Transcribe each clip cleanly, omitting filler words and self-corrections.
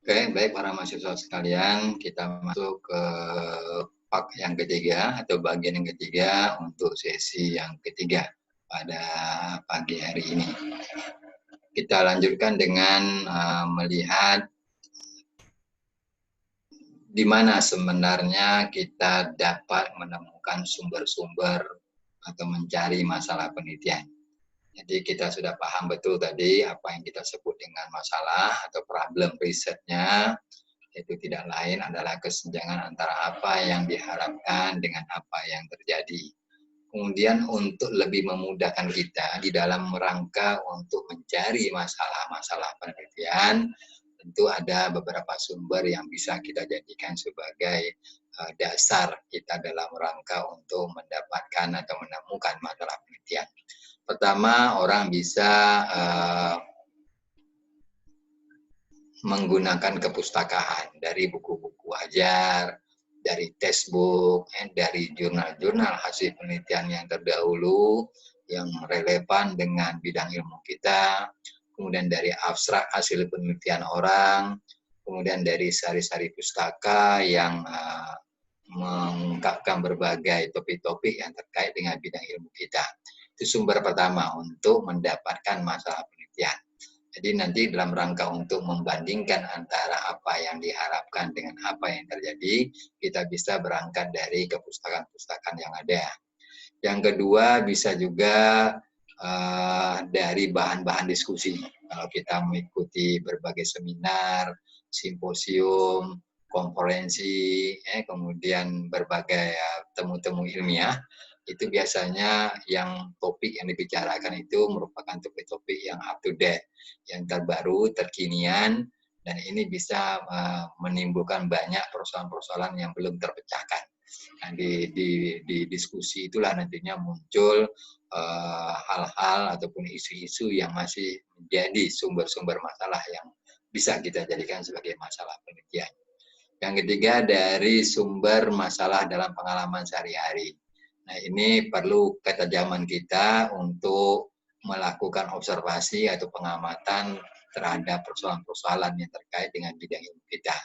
Oke, baik para mahasiswa sekalian, kita masuk ke part yang ketiga atau bagian yang ketiga untuk sesi yang ketiga pada pagi hari ini. Kita lanjutkan dengan melihat di mana sebenarnya kita dapat menemukan sumber-sumber atau mencari masalah penelitian. Jadi kita sudah paham betul tadi apa yang kita sebut dengan masalah atau problem risetnya, itu tidak lain adalah kesenjangan antara apa yang diharapkan dengan apa yang terjadi. Kemudian untuk lebih memudahkan kita di dalam rangka untuk mencari masalah-masalah penelitian, tentu ada beberapa sumber yang bisa kita jadikan sebagai dasar kita dalam rangka untuk mendapatkan atau menemukan masalah penelitian. Pertama, orang bisa menggunakan kepustakaan dari buku-buku ajar, dari textbook, dari jurnal-jurnal hasil penelitian yang terdahulu yang relevan dengan bidang ilmu kita, kemudian dari abstrak hasil penelitian orang, kemudian dari sari-sari pustaka yang mengungkapkan berbagai topik-topik yang terkait dengan bidang ilmu kita. Itu sumber pertama untuk mendapatkan masalah penelitian. Jadi nanti dalam rangka untuk membandingkan antara apa yang diharapkan dengan apa yang terjadi, kita bisa berangkat dari kepustakaan-kepustakaan yang ada. Yang kedua bisa juga dari bahan-bahan diskusi. Kalau kita mengikuti berbagai seminar, simposium, konferensi, kemudian berbagai temu-temu ilmiah, itu biasanya yang topik yang dibicarakan itu merupakan topik-topik yang up to date, yang terbaru, terkinian, dan ini bisa menimbulkan banyak persoalan-persoalan yang belum terpecahkan. Nah, di diskusi itulah nantinya muncul hal-hal ataupun isu-isu yang masih menjadi sumber-sumber masalah yang bisa kita jadikan sebagai masalah penelitian. Yang ketiga dari sumber masalah dalam pengalaman sehari-hari. Nah, ini perlu ketajaman kita untuk melakukan observasi atau pengamatan terhadap persoalan-persoalan yang terkait dengan bidang ilmu kita.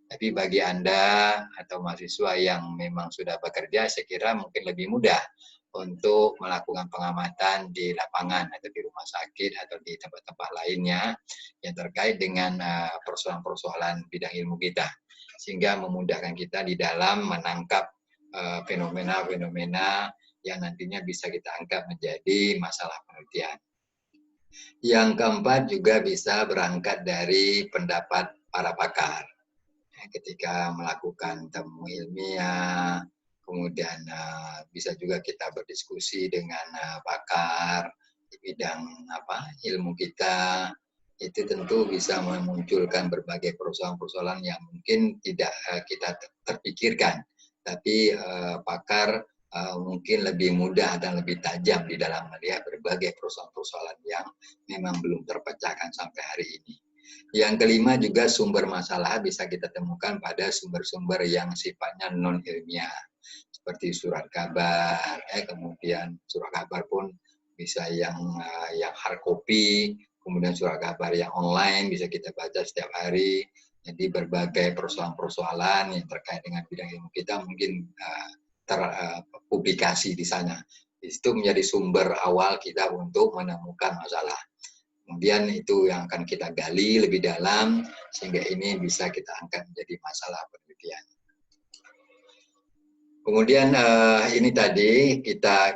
Tapi bagi Anda atau mahasiswa yang memang sudah bekerja, saya kira mungkin lebih mudah untuk melakukan pengamatan di lapangan atau di rumah sakit atau di tempat-tempat lainnya yang terkait dengan persoalan-persoalan bidang ilmu kita. Sehingga memudahkan kita di dalam menangkap fenomena-fenomena yang nantinya bisa kita anggap menjadi masalah penelitian. Yang keempat juga bisa berangkat dari pendapat para pakar. Ketika melakukan temu ilmiah, kemudian bisa juga kita berdiskusi dengan pakar di bidang ilmu kita, itu tentu bisa memunculkan berbagai persoalan-persoalan yang mungkin tidak kita terpikirkan, tapi pakar mungkin lebih mudah dan lebih tajam di dalam melihat berbagai persoalan-persoalan yang memang belum terpecahkan sampai hari ini. Yang kelima juga sumber masalah bisa kita temukan pada sumber-sumber yang sifatnya non-ilmiah, seperti surat kabar, kemudian surat kabar pun bisa yang hard copy, kemudian surat kabar yang online bisa kita baca setiap hari. Jadi berbagai persoalan-persoalan yang terkait dengan bidang ilmu kita mungkin terpublikasi di sana. Itu menjadi sumber awal kita untuk menemukan masalah. Kemudian itu yang akan kita gali lebih dalam sehingga ini bisa kita angkat menjadi masalah penelitian. Kemudian ini tadi kita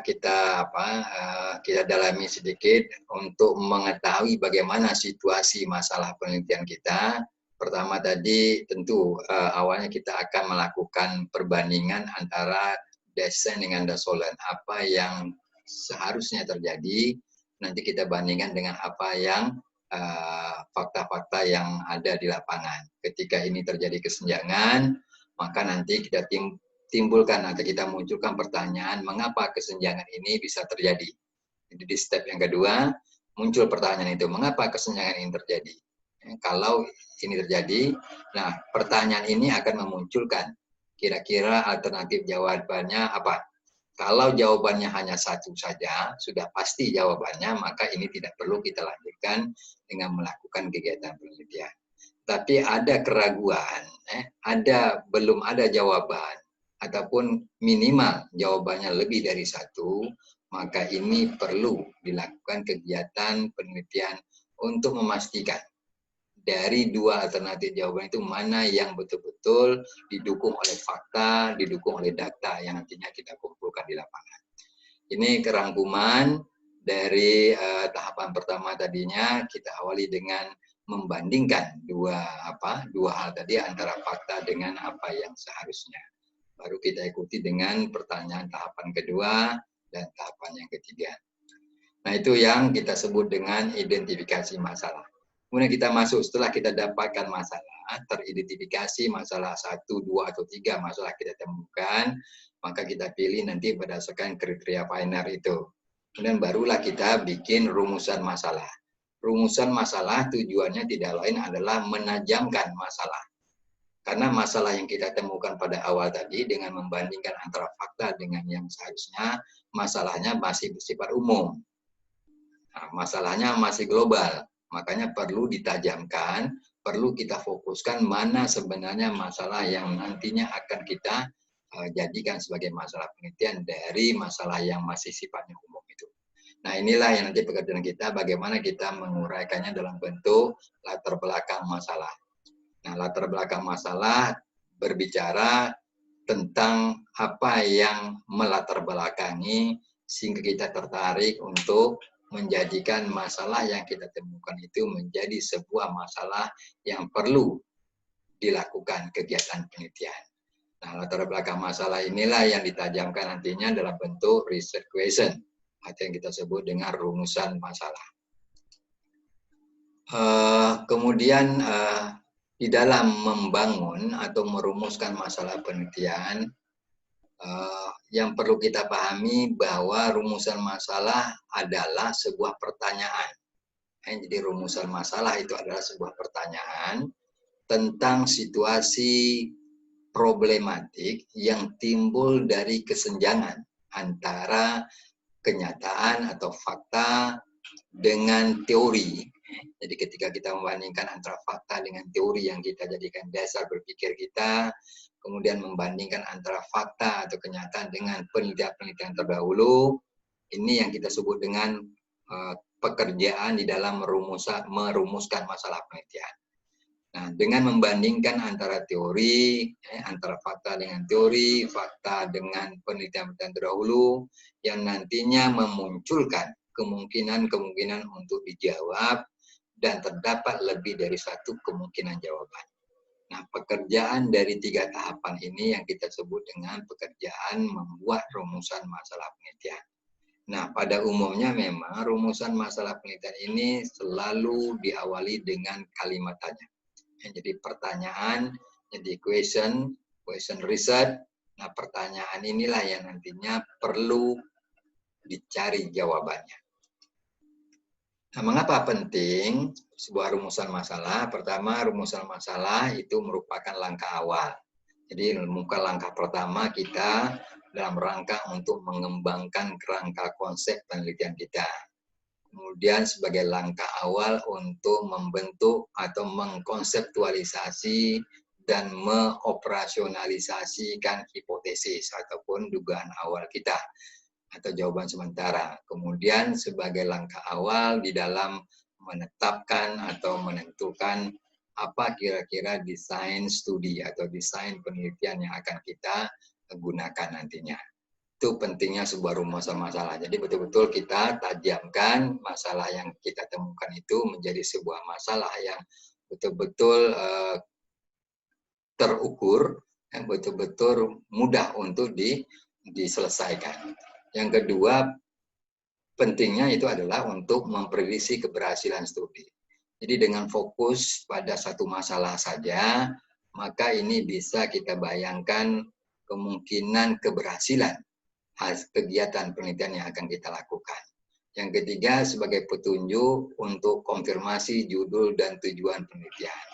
dalami sedikit untuk mengetahui bagaimana situasi masalah penelitian kita. Pertama tadi tentu awalnya kita akan melakukan perbandingan antara desain dengan dasolen. Apa yang seharusnya terjadi nanti kita bandingkan dengan apa yang fakta-fakta yang ada di lapangan. Ketika ini terjadi kesenjangan, maka nanti kita timbulkan atau kita munculkan pertanyaan mengapa kesenjangan ini bisa terjadi. Jadi di step yang kedua muncul pertanyaan itu, mengapa kesenjangan ini terjadi? Kalau ini terjadi, nah pertanyaan ini akan memunculkan kira-kira alternatif jawabannya apa? Kalau jawabannya hanya satu saja, sudah pasti jawabannya, maka ini tidak perlu kita lanjutkan dengan melakukan kegiatan penelitian. tapi ada keraguan, belum ada jawaban, ataupun minimal jawabannya lebih dari satu, maka ini perlu dilakukan kegiatan penelitian untuk memastikan dari dua alternatif jawaban itu mana yang betul-betul didukung oleh fakta, didukung oleh data yang nantinya kita kumpulkan di lapangan. Ini kerangkuman dari tahapan pertama tadinya, kita awali dengan membandingkan dua hal tadi antara fakta dengan apa yang seharusnya. Baru kita ikuti dengan pertanyaan tahapan kedua dan tahapan yang ketiga. Nah, itu yang kita sebut dengan identifikasi masalah. Kemudian kita masuk, setelah kita dapatkan masalah, teridentifikasi masalah 1, 2, atau 3 masalah kita temukan, maka kita pilih nanti berdasarkan kriteria Viner itu. Kemudian barulah kita bikin rumusan masalah. Rumusan masalah tujuannya tidak lain adalah menajamkan masalah. Karena masalah yang kita temukan pada awal tadi dengan membandingkan antara fakta dengan yang seharusnya, masalahnya masih bersifat umum. Nah, masalahnya masih global. Makanya perlu ditajamkan, perlu kita fokuskan mana sebenarnya masalah yang nantinya akan kita jadikan sebagai masalah penelitian dari masalah yang masih sifatnya umum itu. Nah, inilah yang nanti pekerjaan kita, bagaimana kita menguraikannya dalam bentuk latar belakang masalah. Nah, latar belakang masalah berbicara tentang apa yang melatar belakangi sehingga kita tertarik untuk menjadikan masalah yang kita temukan itu menjadi sebuah masalah yang perlu dilakukan kegiatan penelitian. Nah, latar belakang masalah inilah yang ditajamkan nantinya dalam bentuk research question, atau yang kita sebut dengan rumusan masalah. Kemudian di dalam membangun atau merumuskan masalah penelitian, yang perlu kita pahami bahwa rumusan masalah adalah sebuah pertanyaan. Jadi rumusan masalah itu adalah sebuah pertanyaan tentang situasi problematik yang timbul dari kesenjangan antara kenyataan atau fakta dengan teori. Jadi ketika kita membandingkan antara fakta dengan teori yang kita jadikan dasar berpikir kita, kemudian membandingkan antara fakta atau kenyataan dengan penelitian-penelitian terdahulu, ini yang kita sebut dengan pekerjaan di dalam merumuskan masalah penelitian. Nah, dengan membandingkan antara teori, antara fakta dengan teori, fakta dengan penelitian-penelitian terdahulu, yang nantinya memunculkan kemungkinan-kemungkinan untuk dijawab, dan terdapat lebih dari satu kemungkinan jawaban. Nah, pekerjaan dari 3 tahapan ini yang kita sebut dengan pekerjaan membuat rumusan masalah penelitian. Nah, pada umumnya memang rumusan masalah penelitian ini selalu diawali dengan kalimat tanya. Jadi pertanyaan, jadi question research. Nah, pertanyaan inilah yang nantinya perlu dicari jawabannya. Nah, mengapa penting sebuah rumusan masalah? Pertama, rumusan masalah itu merupakan langkah awal. Jadi, langkah pertama kita dalam rangka untuk mengembangkan kerangka konsep penelitian kita. Kemudian sebagai langkah awal untuk membentuk atau mengkonseptualisasi dan mengoperasionalisasikan hipotesis ataupun dugaan awal kita atau jawaban sementara. Kemudian sebagai langkah awal di dalam menetapkan atau menentukan apa kira-kira desain studi atau desain penelitian yang akan kita gunakan nantinya. Itu pentingnya sebuah rumusan masalah. Jadi betul-betul kita tajamkan masalah yang kita temukan itu menjadi sebuah masalah yang betul-betul terukur, yang betul-betul mudah untuk diselesaikan. Yang kedua, pentingnya itu adalah untuk memprediksi keberhasilan studi. Jadi dengan fokus pada satu masalah saja, maka ini bisa kita bayangkan kemungkinan keberhasilan kegiatan penelitian yang akan kita lakukan. Yang ketiga, sebagai petunjuk untuk konfirmasi judul dan tujuan penelitian.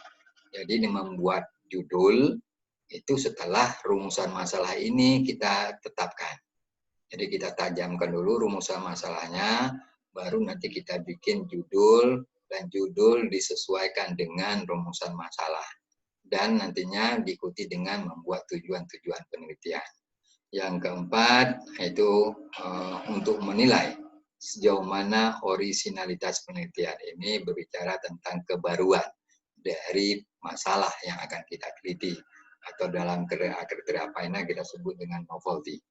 Jadi membuat judul itu setelah rumusan masalah ini kita tetapkan. Jadi kita tajamkan dulu rumusan masalahnya, baru nanti kita bikin judul dan judul disesuaikan dengan rumusan masalah. Dan nantinya diikuti dengan membuat tujuan-tujuan penelitian. Yang keempat, itu untuk menilai sejauh mana orisinalitas penelitian ini berbicara tentang kebaruan dari masalah yang akan kita teliti. Atau dalam kriteria apa ini kita sebut dengan novelty.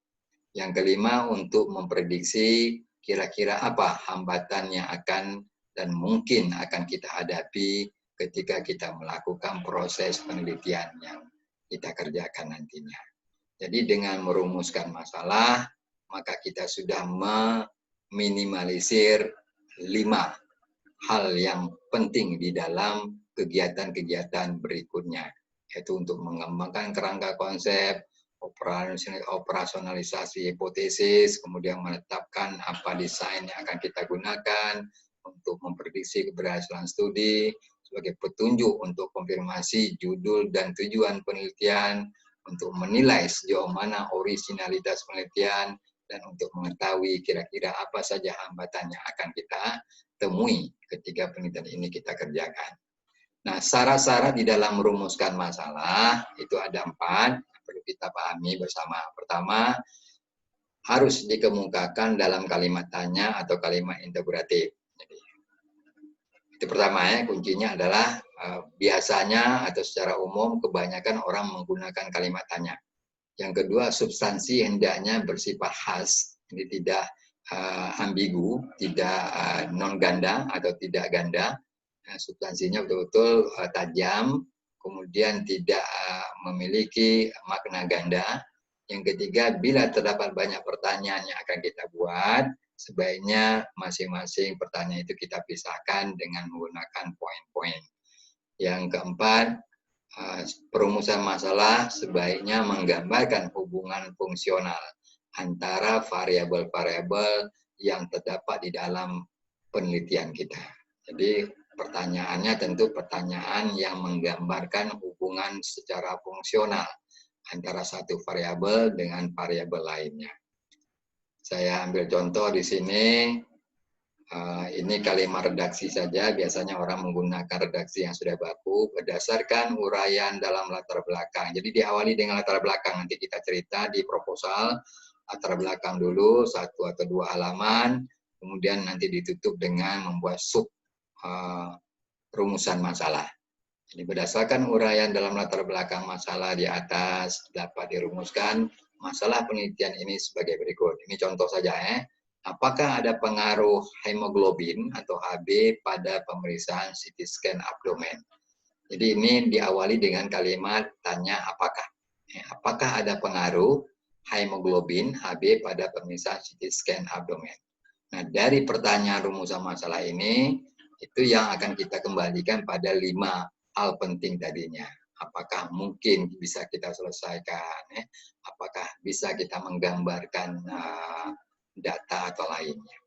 Yang kelima, untuk memprediksi kira-kira apa hambatan yang akan dan mungkin akan kita hadapi ketika kita melakukan proses penelitian yang kita kerjakan nantinya. Jadi dengan merumuskan masalah, maka kita sudah meminimalisir 5 hal yang penting di dalam kegiatan-kegiatan berikutnya, yaitu untuk mengembangkan kerangka konsep, operasionalisasi hipotesis, kemudian menetapkan apa desain yang akan kita gunakan untuk memprediksi keberhasilan studi, sebagai petunjuk untuk konfirmasi judul dan tujuan penelitian, untuk menilai sejauh mana orisinalitas penelitian, dan untuk mengetahui kira-kira apa saja hambatan yang akan kita temui ketika penelitian ini kita kerjakan. Nah, syarat-syarat di dalam merumuskan masalah itu ada 4 yang perlu kita pahami bersama. Pertama, harus dikemukakan dalam kalimat tanya atau kalimat integratif. Jadi, itu pertama ya, kuncinya adalah biasanya atau secara umum kebanyakan orang menggunakan kalimat tanya. Yang kedua, substansi hendaknya bersifat khas, jadi tidak ambigu, tidak non ganda atau tidak ganda. Substansinya betul-betul tajam, kemudian tidak memiliki makna ganda. Yang ketiga, bila terdapat banyak pertanyaan yang akan kita buat, sebaiknya masing-masing pertanyaan itu kita pisahkan dengan menggunakan poin-poin. Yang keempat, perumusan masalah sebaiknya menggambarkan hubungan fungsional antara variabel-variabel yang terdapat di dalam penelitian kita. Jadi pertanyaannya tentu pertanyaan yang menggambarkan hubungan secara fungsional antara satu variabel dengan variabel lainnya. Saya ambil contoh di sini, ini kalimat redaksi saja, biasanya orang menggunakan redaksi yang sudah baku, berdasarkan uraian dalam latar belakang. Jadi diawali dengan latar belakang, nanti kita cerita di proposal, latar belakang dulu, 1 atau 2 halaman, kemudian nanti ditutup dengan membuat sub rumusan masalah. Jadi berdasarkan uraian dalam latar belakang masalah di atas dapat dirumuskan masalah penelitian ini sebagai berikut. Ini contoh saja ya. Apakah ada pengaruh hemoglobin atau Hb pada pemeriksaan CT scan abdomen? Jadi ini diawali dengan kalimat tanya apakah. Apakah ada pengaruh hemoglobin Hb pada pemeriksaan CT scan abdomen? Nah, dari pertanyaan rumusan masalah ini, itu yang akan kita kembalikan pada 5 hal penting tadinya. Apakah mungkin bisa kita selesaikan? Apakah bisa kita menggambarkan data atau lainnya?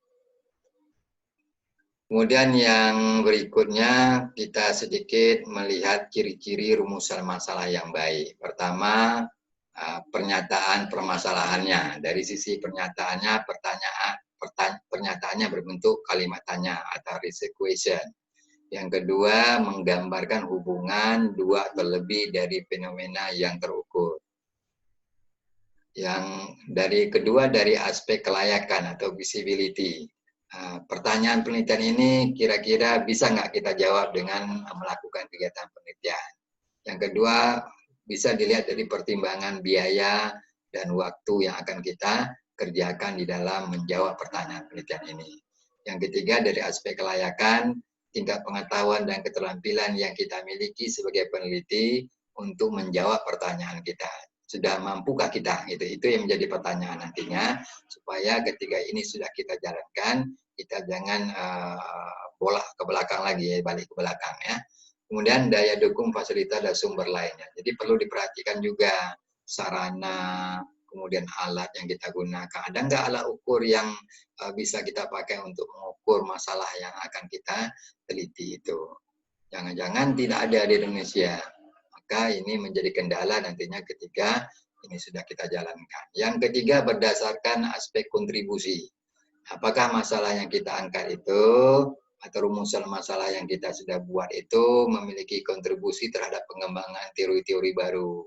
Kemudian yang berikutnya, kita sedikit melihat ciri-ciri rumusan masalah yang baik. Pertama, pernyataan permasalahannya. Dari sisi pernyataannya, pernyataannya berbentuk kalimat tanya atau risk question. Yang kedua, menggambarkan hubungan 2 atau lebih dari fenomena yang terukur. Yang kedua dari aspek kelayakan atau visibility. Pertanyaan penelitian ini kira-kira bisa nggak kita jawab dengan melakukan kegiatan penelitian. Yang kedua, bisa dilihat dari pertimbangan biaya dan waktu yang akan kita kerjakan di dalam menjawab pertanyaan penelitian ini. Yang ketiga, dari aspek kelayakan, tingkat pengetahuan dan keterampilan yang kita miliki sebagai peneliti untuk menjawab pertanyaan kita. Sudah mampukah kita? Itu yang menjadi pertanyaan nantinya, supaya ketika ini sudah kita jalankan, kita jangan bola ke belakang lagi, balik ke belakang ya. Kemudian daya dukung fasilitas dan sumber lainnya. Jadi perlu diperhatikan juga sarana, kemudian alat yang kita gunakan. Ada nggak alat ukur yang bisa kita pakai untuk mengukur masalah yang akan kita teliti itu. Jangan-jangan tidak ada di Indonesia. Maka ini menjadi kendala nantinya ketika ini sudah kita jalankan. Yang ketiga, berdasarkan aspek kontribusi. Apakah masalah yang kita angkat itu atau rumusan masalah yang kita sudah buat itu memiliki kontribusi terhadap pengembangan teori-teori baru,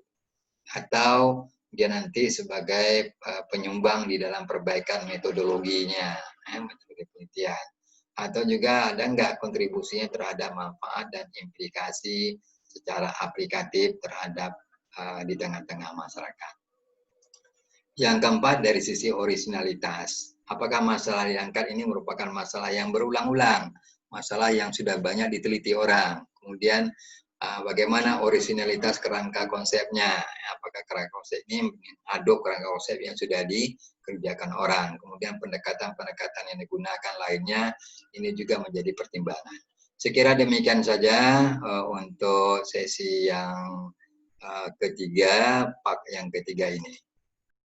atau dia nanti sebagai penyumbang di dalam perbaikan metodologinya, metode penelitian. Atau juga ada nggak kontribusinya terhadap manfaat dan implikasi secara aplikatif terhadap di tengah-tengah masyarakat. Yang keempat, dari sisi originalitas. Apakah masalah yang diangkat ini merupakan masalah yang berulang-ulang, masalah yang sudah banyak diteliti orang. Kemudian bagaimana originalitas kerangka konsepnya? Apakah kerangka konsep ini mengadop kerangka konsep yang sudah dikerjakan orang? Kemudian pendekatan-pendekatan yang digunakan lainnya, ini juga menjadi pertimbangan. Sekira demikian saja untuk sesi yang ketiga, part yang ketiga ini.